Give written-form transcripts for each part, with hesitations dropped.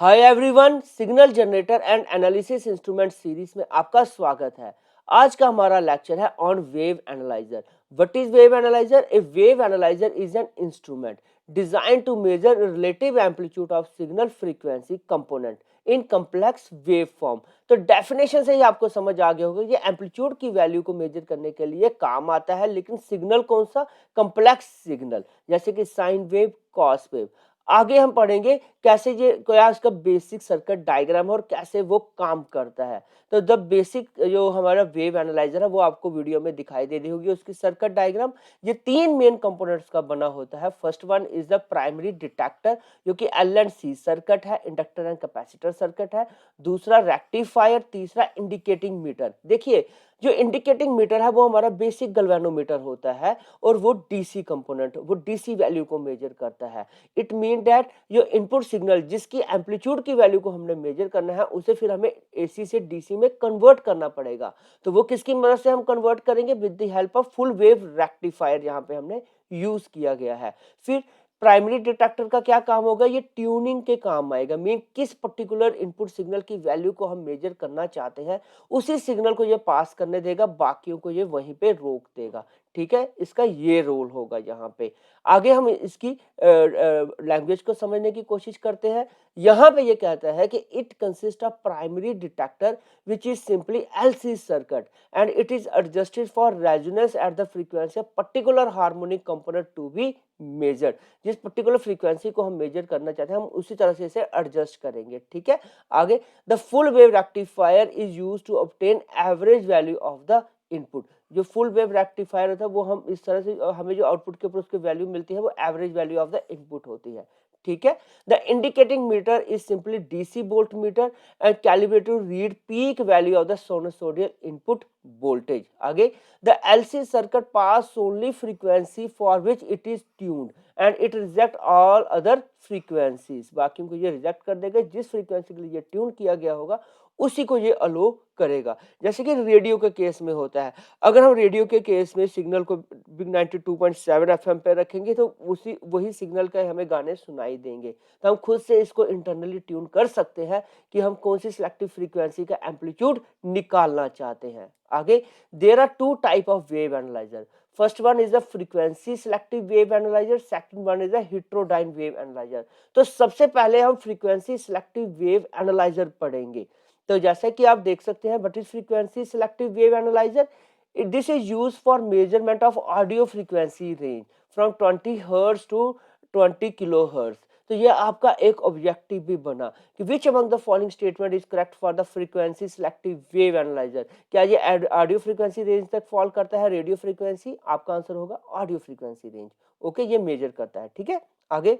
Hi everyone, signal generator and analysis instrument series में आपका स्वागत है। आज का हमारा लेक्चर है on wave analyser. What is wave analyser? A wave analyser is an instrument design to measure relative amplitude of signal frequency component in complex wave form. तो definition से ही आपको समझ आ गया होगा, ये एम्पलीट्यूड की वैल्यू को मेजर करने के लिए काम आता है, लेकिन सिग्नल कौन सा? कम्प्लेक्स सिग्नल, जैसे कि साइन वेव, कॉस वेव। आगे हम पढ़ेंगे कैसे ये क्या इसका बेसिक सर्किट डायग्राम है और कैसे वो काम करता है। तो द बेसिक जो हमारा वेव एनालाइजर है वो आपको वीडियो में दिखाई दे रही होगी, उसकी सर्किट डायग्राम। ये तीन मेन कंपोनेंट्स का बना होता है। First one is the primary detector, जो कि एल एंड सी सर्किट है, इंडक्टर एंड कैपेसिटर सर्किट है। दूसरा रेक्टिफायर, तीसरा इंडिकेटिंग मीटर। देखिए, जो इंडिकेटिंग मीटर है वो हमारा बेसिक गैल्वेनोमीटर होता है और वो डीसी कंपोनेंट, वो डीसी वैल्यू को मेजर करता है। इट मीन दैट जो इनपुट सिग्नल जिसकी एम्पलीट्यूड की वैल्यू को हमने मेजर करना है, उसे फिर हमें एसी से डीसी में कन्वर्ट करना पड़ेगा। तो वो किसकी मदद से हम कन्वर्ट करेंगे? With the help of full wave rectifier, यहाँ पे हमने यूज किया गया है। फिर प्राइमरी डिटेक्टर का क्या काम होगा? ये ट्यूनिंग के काम आएगा। मीन किस पर्टिकुलर इनपुट सिग्नल की वैल्यू को हम मेजर करना चाहते हैं, उसी सिग्नल को ये पास करने देगा, बाकियों को ये वहीं पे रोक देगा। ठीक है, इसका ये रोल होगा यहाँ पे। आगे हम इसकी लैंग्वेज को समझने की कोशिश करते हैं। यहाँ पे ये कहता है कि it consist of primary detector which is simply LC circuit and it is adjusted for resonance at the frequency of particular harmonic component to be measured. जिस पर्टिकुलर फ्रीक्वेंसी को हम मेजर करना चाहते हैं, हम उसी तरह से इसे एडजस्ट करेंगे। ठीक है, आगे the full wave rectifier is used to obtain average value of the input. जो फुल वेव रेक्टिफायर होता है वो हम इस तरह से, हमें जो आउटपुट के ऊपर उसकी वैल्यू मिलती है वो average value of the input होती है। ठीक है, the indicating meter is simply DC volt meter and calibrated to read peak value of the sinusoidal input voltage. आगे the LC circuit pass only frequency for which it is tuned and it reject all other frequencies. बाकी को ये reject कर देगा, जिस frequency के लिए ये ट्यून किया गया होगा उसी को ये अलो करेगा। जैसे कि रेडियो के केस में होता है, अगर हम रेडियो के केस में सिग्नल को बिग 92.7 एफएम पे रखेंगे तो उसी वही सिग्नल का हमें गाने सुनाई देंगे। तो हम खुद से इसको इंटरनली ट्यून कर सकते हैं कि हम कौन सी सिलेक्टिव फ्रीक्वेंसी का एम्पलीट्यूड निकालना चाहते हैं। आगे there are two type of wave analyser. First one is the frequency selective wave analyser, second one is the heterodyne wave analyser. तो सबसे पहले हम फ्रीक्वेंसी सिलेक्टिव वेव एनालाइजर पढ़ेंगे। तो जैसा कि आप देख सकते हैं, what is frequency selective wave analyser? This is used for measurement of audio frequency range from 20 hertz to 20 kilo hertz. तो ये आपका एक ऑब्जेक्टिव भी बना कि which among the following statement is correct for the frequency selective wave analyser. क्या ये audio frequency range तक फॉल करता है? Radio frequency? आपका आंसर होगा ऑडियो फ्रीक्वेंसी रेंज। ओके, ये मेजर करता है। ठीक है, आगे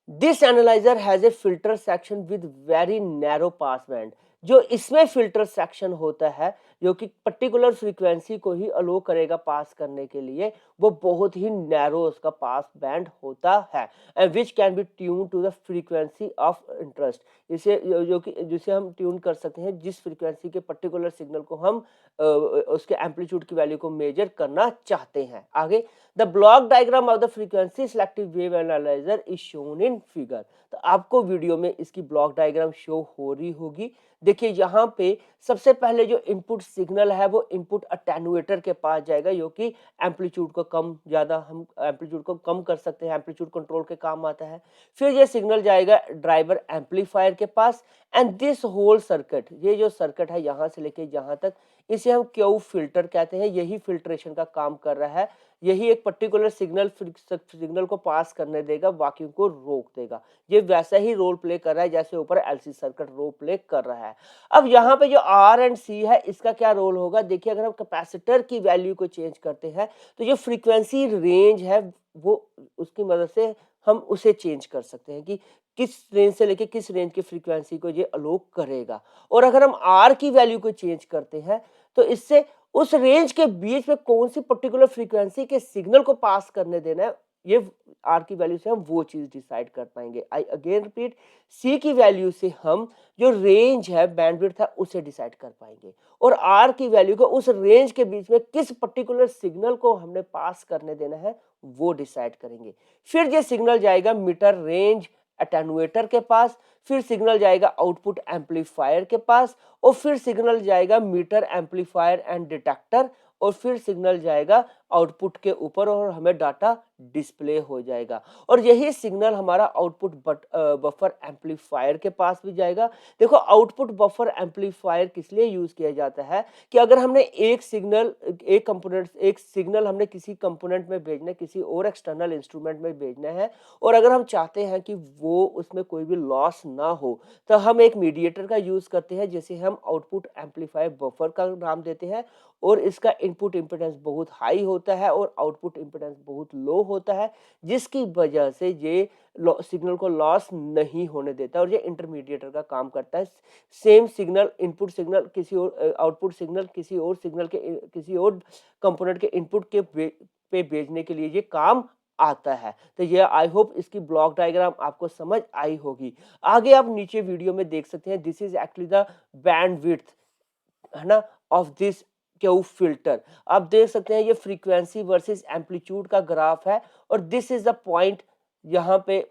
this analyser has a filter section with very narrow pass band. जो इसमें फिल्टर सेक्शन होता है, जो कि पर्टिकुलर फ्रीक्वेंसी को ही अलो करेगा पास करने के लिए, वो बहुत ही नैरो उसका पास बैंड होता है and which can be tune to the frequency of interest. इसे जो कि जिसे हम ट्यून कर सकते हैं जिस फ्रीक्वेंसी के पर्टिकुलर सिग्नल को हम उसके एम्पलीट्यूड की वैल्यू को मेजर करना चाहते हैं। आगे the block diagram of the frequency selective wave analyser is shown in figure. तो आपको वीडियो में इसकी ब्लॉक डायग्राम शो हो रही होगी। देखिए, यहाँ पे सबसे पहले जो इनपुट सिग्नल है वो इनपुट अटेन्यूएटर के पास जाएगा, जो कि एम्पलीट्यूड को कम ज्यादा हम एम्पलीट्यूड को कम कर सकते हैं, एम्पलीट्यूड कंट्रोल के काम आता है। फिर ये सिग्नल जाएगा ड्राइवर एम्पलीफायर के पास एंड दिस होल सर्किट, ये जो सर्किट है यहाँ से लेके यहाँ तक, इसे हम क्यू फिल्टर कहते हैं। यही फिल्ट्रेशन का काम कर रहा है, यही एक पर्टिकुलर सिग्नल को पास करने देगा, बाकी को रोक देगा। ये वैसा ही रोल प्ले कर रहा है जैसे ऊपर एलसी सर्किट रोल प्ले कर रहा है। अब यहाँ पे जो आर एंड सी है, इसका क्या रोल होगा? देखिए, अगर हम कैपेसिटर की वैल्यू को चेंज करते हैं तो जो फ्रीक्वेंसी रेंज है वो उसकी मदद से हम उसे चेंज कर सकते हैं कि किस रेंज से लेके किस रेंज की फ्रीक्वेंसी को ये अलोक करेगा। और अगर हम आर की वैल्यू को चेंज करते हैं तो इससे उस रेंज के बीच में कौन सी पर्टिकुलर फ्रीक्वेंसी के सिग्नल को पास करने देना है, ये आर की वैल्यू से हम वो चीज डिसाइड कर पाएंगे। आई अगेन रिपीट, सी की वैल्यू से हम जो रेंज है, बैंडविड्थ है, उसे डिसाइड कर पाएंगे और आर की वैल्यू को उस रेंज के बीच में किस पर्टिकुलर सिग्नल को हमने पास करने देना है वो डिसाइड करेंगे। फिर ये सिग्नल जाएगा मीटर रेंज अटेनुएटर के पास, फिर सिग्नल जाएगा आउटपुट एम्पलीफायर के पास, और फिर सिग्नल जाएगा मीटर एम्पलीफायर एंड डिटेक्टर, और फिर सिग्नल जाएगा आउटपुट के ऊपर और हमें डाटा डिस्प्ले हो जाएगा। और यही सिग्नल हमारा आउटपुट बफर एम्पलीफायर के पास भी जाएगा। देखो, आउटपुट बफर एम्पलीफायर किस लिए यूज किया जाता है कि अगर हमने एक सिग्नल हमने किसी कंपोनेंट में भेजना है, किसी और एक्सटर्नल इंस्ट्रूमेंट में भेजना है, और अगर हम चाहते हैं कि वो उसमें कोई भी लॉस ना हो, तो हम एक मीडिएटर का यूज करते हैं, जैसे हम आउटपुट एम्पलीफायर बफर का नाम देते हैं, और इसका इनपुट इंपेडेंस बहुत हाई होता है और आउटपुट इंपेडेंस बहुत लो होता है, जिसकी वजह से ये सिग्नल को लॉस नहीं होने देता, और ये इंटरमीडिएटर का काम करता है। सेम सिग्नल, इनपुट सिग्नल किसी और, आउटपुट सिग्नल किसी और सिग्नल के, किसी और कंपोनेंट के इनपुट के पे भेजने के लिए ये काम आता है। तो ये आई होप इसकी ब्लॉक डायग्राम आपको समझ आई होगी। आगे आप नीचे वीडियो में देख सकते हैं, this is actually the band width, है ना, ऑफ दिस क्यू फिल्टर। आप देख सकते हैं ये फ्रीक्वेंसी वर्सेस एम्पलीट्यूड का ग्राफ है, और दिस इज द पॉइंट, यहाँ पे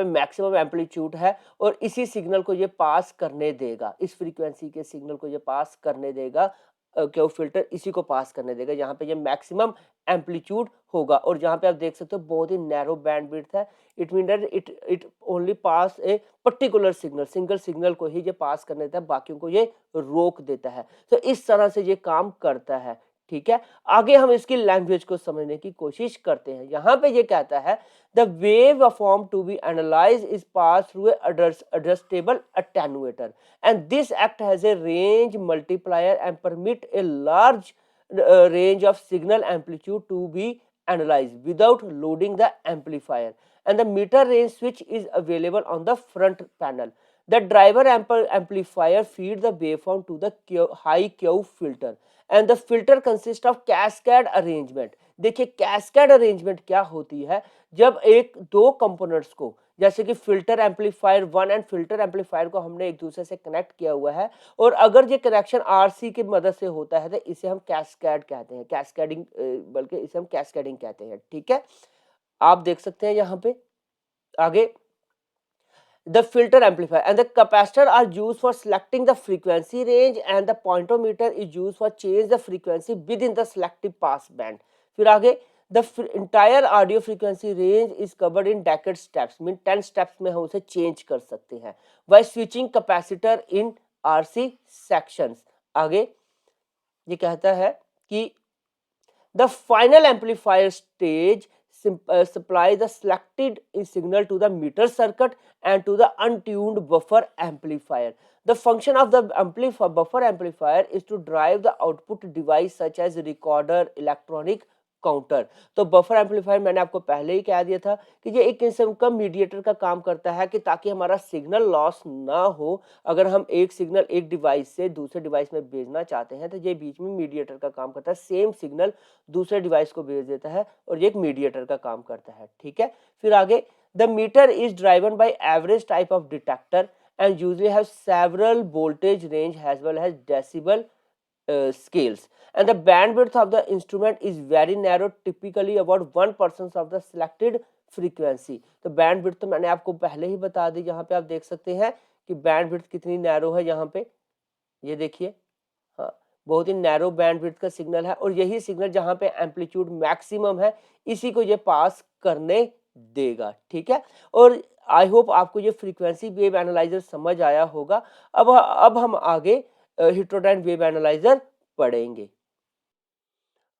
मैक्सिमम एम्पलीट्यूड है, और इसी सिग्नल को ये पास करने देगा, इस फ्रीक्वेंसी के सिग्नल को ये पास करने देगा, क्यू फिल्टर इसी को पास करने देगा, यहाँ पे ये मैक्सिमम एम्पलीट्यूड होगा। और यहाँ पे आप देख सकते हो बहुत ही नैरो बैंडविड्थ है, it mean that it only pass a particular signal, single signal को ही ये पास करने देता है, बाकियों को ये रोक देता है। तो इस तरह से ये काम करता है, ठीक है। आगे हम इसकी लैंग्वेज को समझने की कोशिश करते हैं। यहाँ पे ये कहता है the waveform to be analyzed is passed through a adjustable attenuator, and this act has a range multiplier and permit a large range of signal amplitude to be analyzed without loading the amplifier, and the meter range switch is available on the front panel. The driver amplifier feed the waveform to the high Q filter, and the filter consists of cascade arrangement. देखिए cascade arrangement क्या होती है, जब एक दो components को, जैसे कि filter amplifier 1 and filter amplifier को हमने एक दूसरे से कनेक्ट किया हुआ है, और अगर ये कनेक्शन आरसी की मदद से होता है तो इसे हम कैस्केड कहते हैं, कैस्केडिंग, बल्कि इसे हम कैस्केडिंग कहते हैं, ठीक है। आप देख सकते हैं यहाँ पे आगे, the filter amplifier and the capacitor are used for selecting the frequency range, and the pointometer is used for change the frequency within the selective pass band. फिर आगे, the entire audio frequency range is covered in decade steps, mean 10 steps में हम उसे change कर सकते हैं by switching capacitor in RC sections. आगे ये कहता है कि the final amplifier stage supply the selected signal to the meter circuit and to the untuned buffer amplifier. The function of the buffer amplifier is to drive the output device such as recorder, electronic counter. तो buffer amplifier मैंने आपको पहले ही कह दिया था कि ये एक किस्म का मीडिएटर का काम करता है, कि ताकि हमारा सिग्नल लॉस ना हो। अगर हम एक सिग्नल एक डिवाइस से दूसरे डिवाइस में भेजना चाहते हैं तो ये बीच में मीडिएटर का काम करता है, सेम सिग्नल दूसरे डिवाइस को भेज देता है, और ये एक मीडिएटर का काम करता है, ठीक है। फिर आगे, the meter is driven by average type of detector and usually have several voltage range as well as decibel scales, and the bandwidth of the instrument is very narrow, typically about 1% of the selected frequency. तो bandwidth तो मैंने आपको पहले ही बता दी, यहाँ पे आप देख सकते हैं कि बैंडविड्थ कितनी नैरो है, यहाँ पे ये देखिए, हाँ, बहुत ही नैरो बैंडविड्थ का सिग्नल है, और यही सिग्नल जहाँ पे एम्पलीट्यूड मैक्सिमम है इसी को ये पास करने देगा, ठीक है। और आई होप आपको ये फ्रीक्वेंसी वेव एनालाइजर समझ आया होगा। अब हम आगे हेटेरोडाइन वेव एनालाइजर पढ़ेंगे।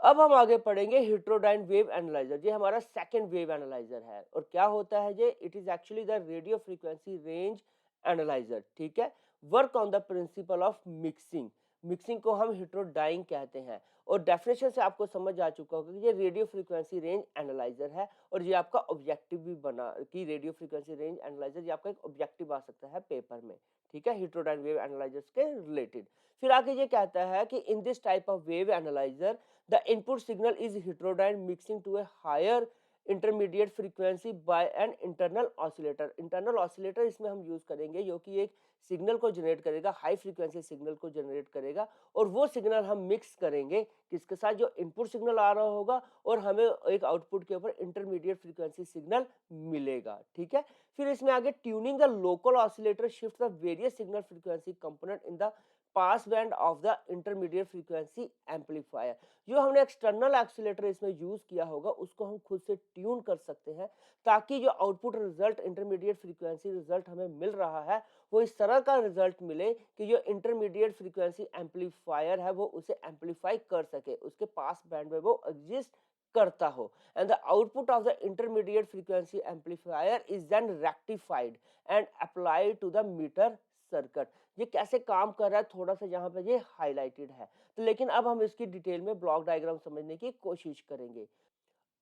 अब हम आगे पढ़ेंगे हेटेरोडाइन वेव एनालाइजर। ये हमारा सेकंड वेव एनालाइजर है, और क्या होता है ये, it is actually the radio frequency range analyser, ठीक है। Work on the principle of mixing, mixing को हम हेटेरोडाइन कहते हैं, और डेफिनेशन से आपको समझ आ चुका होगा कि ये रेडियो फ्रीक्वेंसी रेंज एनालाइजर है, और ये आपका ऑब्जेक्टिव भी बना कि रेडियो फ्रीक्वेंसी रेंज एनालाइजर, ये आपका एक ऑब्जेक्टिव आ सकता है पेपर में, ठीक है, हेटेरोडाइन वेव एनालाइजर्स के रिलेटेड। फिर आगे ये कहता है कि in this type of wave analyser the input signal is heterodyne mixing to a higher intermediate frequency by an internal oscillator. Internal oscillator इसमें हम यूज करेंगे जो कि एक सिग्नल को जनरेट करेगा, हाई फ्रीक्वेंसी सिग्नल को जनरेट करेगा, और वो सिग्नल हम मिक्स करेंगे किसके साथ, जो इनपुट सिग्नल आ रहा होगा और हमें एक आउटपुट के ऊपर इंटरमीडिएट फ्रीक्वेंसी सिग्नल मिलेगा। ठीक है, फिर इसमें आगे tuning the local oscillator shift the various signal frequency component in the pass band of the intermediate frequency amplifier. जो हमने एक्सटर्नल ऑसिलेटर इसमें यूज किया होगा उसको हम खुद से ट्यून कर सकते हैं, ताकि जो output result intermediate frequency result हमें मिल रहा है वो इस तरह का रिजल्ट मिले कि जो इंटरमीडिएट फ्रीक्वेंसी एम्पलीफायर है वो उसे एम्पलीफाई कर सके, उसके पास बैंड में वो एग्जिस्ट करता हो। And the output of the intermediate frequency amplifier is then rectified and applied to the meter circuit. ये कैसे काम कर रहा है थोड़ा सा यहाँ पे ये हाईलाइटेड है, तो लेकिन अब हम इसकी डिटेल में ब्लॉक डायग्राम समझने की कोशिश करेंगे।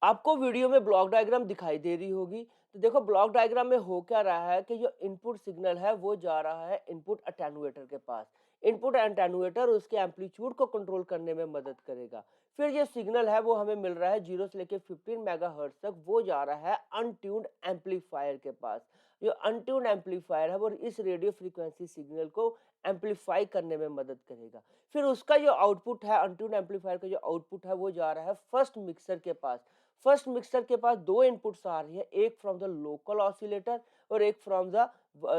आपको वीडियो में ब्लॉक डायग्राम दिखाई दे रही होगी, तो देखो ब्लॉक डायग्राम में हो क्या रहा है कि जो इनपुट सिग्नल है वो जा रहा है इनपुट अटेन्यूएटर के पास। इनपुट अटेन्यूएटर उसके एम्पलीट्यूड को कंट्रोल करने में मदद करेगा। फिर जो सिग्नल है वो हमें मिल रहा है 0 से लेके 15 मेगाहर्ट्ज तक, वो जा रहा है अनट्यून्ड एम्पलीफायर के पास। जो अनट्यून्ड एम्पलीफायर है वो इस रेडियो फ्रीक्वेंसी सिग्नल को एम्पलीफाई करने में मदद करेगा। फिर उसका जो आउटपुट है, अनट्यून्ड एम्पलीफायर का जो आउटपुट है वो जा रहा है फर्स्ट मिक्सर के पास। फर्स्ट मिक्सर के पास दो इनपुट्स आ रही है, एक फ्रॉम द लोकल ऑसिलेटर और एक from the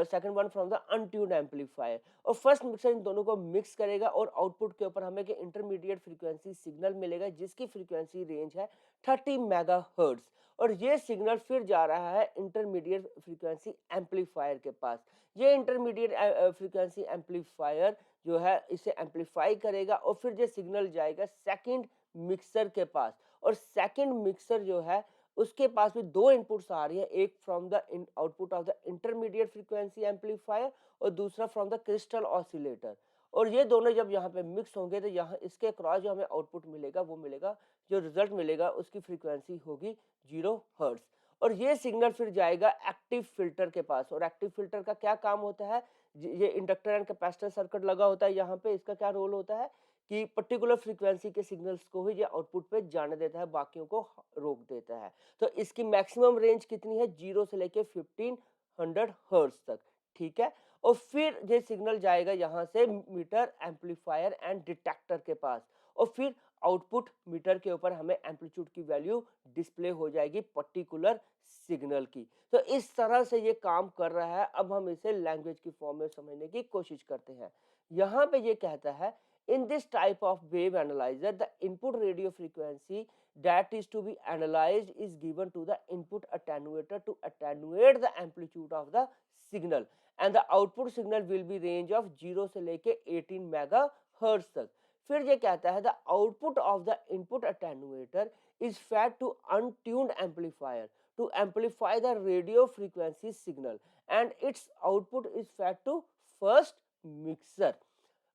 second one from the untuned amplifier. और फर्स्ट मिक्सर इन दोनों को मिक्स करेगा और आउटपुट के ऊपर हमें इंटरमीडिएट फ्रीक्वेंसी सिग्नल मिलेगा जिसकी फ्रीक्वेंसी रेंज है 30 मेगाहर्ट्ज। और ये सिग्नल फिर जा रहा है इंटरमीडिएट फ्रीक्वेंसी एम्पलीफायर के पास। ये इंटरमीडिएट फ्रीक्वेंसी एम्पलीफायर जो है इसे एम्पलीफाई करेगा और फिर ये सिग्नल जाएगा सेकंड मिक्सर के पास। और सेकंड मिक्सर जो है उसके पास भी दो इनपुट्स आ रही है, एक from the output of the intermediate frequency amplifier और दूसरा फ्रॉम द क्रिस्टल ऑसिलेटर। और ये दोनों जब यहाँ पे मिक्स होंगे तो यहाँ इसके क्रॉस जो हमें आउटपुट मिलेगा वो मिलेगा, जो रिजल्ट मिलेगा उसकी फ्रीक्वेंसी होगी 0 हर्ट्ज। और ये सिग्नल फिर जाएगा एक्टिव फिल्टर के पास। और एक्टिव फिल्टर का क्या काम होता है, ये इंडक्टर एंड कैपेसिटर सर्किट लगा होता है यहाँ पे, इसका क्या रोल होता है कि पर्टिकुलर फ्रीक्वेंसी के सिग्नल्स को ही ये आउटपुट पे जाने देता है, बाकियों को रोक देता है। तो इसकी मैक्सिमम रेंज कितनी है, 0 से लेके 1500 हर्ट्ज तक। ठीक है, और फिर ये सिग्नल जाएगा यहाँ से मीटर एम्पलीफायर एंड डिटेक्टर के पास। और फिर आउटपुट मीटर के ऊपर हमें एम्पलीट्यूड की वैल्यू डिस्प्ले हो जाएगी पर्टिकुलर सिग्नल की। तो इस तरह से ये काम कर रहा है। अब हम इसे लैंग्वेज की फॉर्म में समझने की कोशिश करते हैं। यहाँ पे ये कहता है, in this type of wave analyzer the input radio frequency that is to be analyzed is given to the input attenuator to attenuate the amplitude of the signal, and the output signal will be range of 0 से लेके 18 megahertz तक। फिर ये कहता है the output of the input attenuator is fed to untuned amplifier to amplify the radio frequency signal, and its output is fed to first mixer।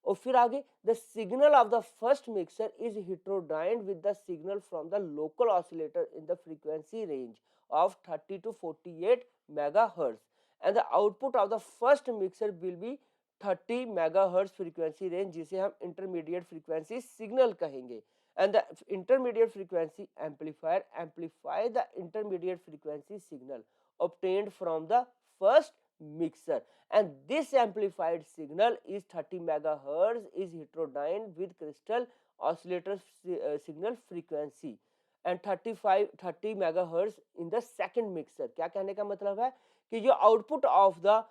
और फिर आगे the signal of the first mixer is heterodyned with the signal from the local oscillator in the frequency range of 30 to 48 megahertz, and the output of the first mixer will be 30 megahertz frequency range, जिसे हम intermediate frequency signal कहेंगे। and the intermediate frequency amplifier amplify the intermediate frequency signal obtained from the first mixer, and this amplified signal is 30 megahertz is heterodyned with crystal oscillator signal frequency and 30 megahertz in the second mixer। क्या कहने का मतलब है कि जो output of the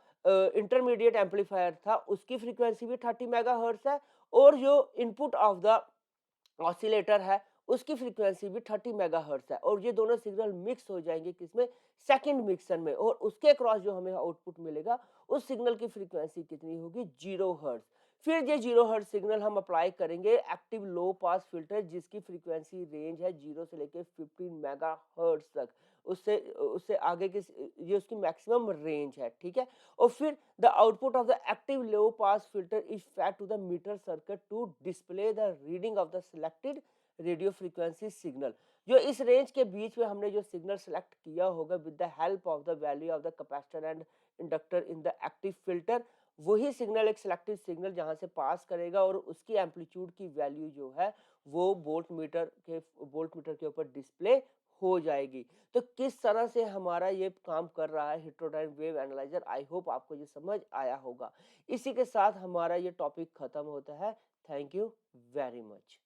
intermediate amplifier था उसकी frequency भी 30 मेगाहर्ट्ज है, और जो इनपुट ऑफ द ऑसिलेटर है उसकी फ्रीक्वेंसी भी 30 मेगाहर्ट्ज है। और ये दोनों सिग्नल मिक्स हो जाएंगे किसमें, सेकंड मिक्सर में। और उसके क्रॉस जो हमें आउटपुट मिलेगा उस सिग्नल की फ्रीक्वेंसी कितनी होगी, 0 हर्ट्ज। फिर ये 0 हर्ट्ज सिग्नल हम अप्लाई करेंगे एक्टिव लो पास फिल्टर जिसकी फ्रीक्वेंसी रेंज है 0 से लेके 15 मेगाहर्ट्ज तक। उससे उससे आगे की ये उसकी मैक्सिमम रेंज है। ठीक है, और फिर the output of the active low pass filter is fed to the meter circuit to display the reading of the selected radio frequency signal. जो इस रेंज के बीच में हमने जो सिग्नल सेलेक्ट किया होगा with the help of the value of the capacitor and inductor in the active filter, वही signal एक सिलेक्टिव सिग्नल जहां से पास करेगा और उसकी एम्पलीट्यूड की वैल्यू जो है वो वोल्ट मीटर के ऊपर डिस्प्ले हो जाएगी। तो किस तरह से हमारा ये काम कर रहा है हेटेरोडाइनमिक वेव एनालाइजर, आई होप आपको ये समझ आया होगा। इसी के साथ हमारा ये टॉपिक खत्म होता है। Thank you very much.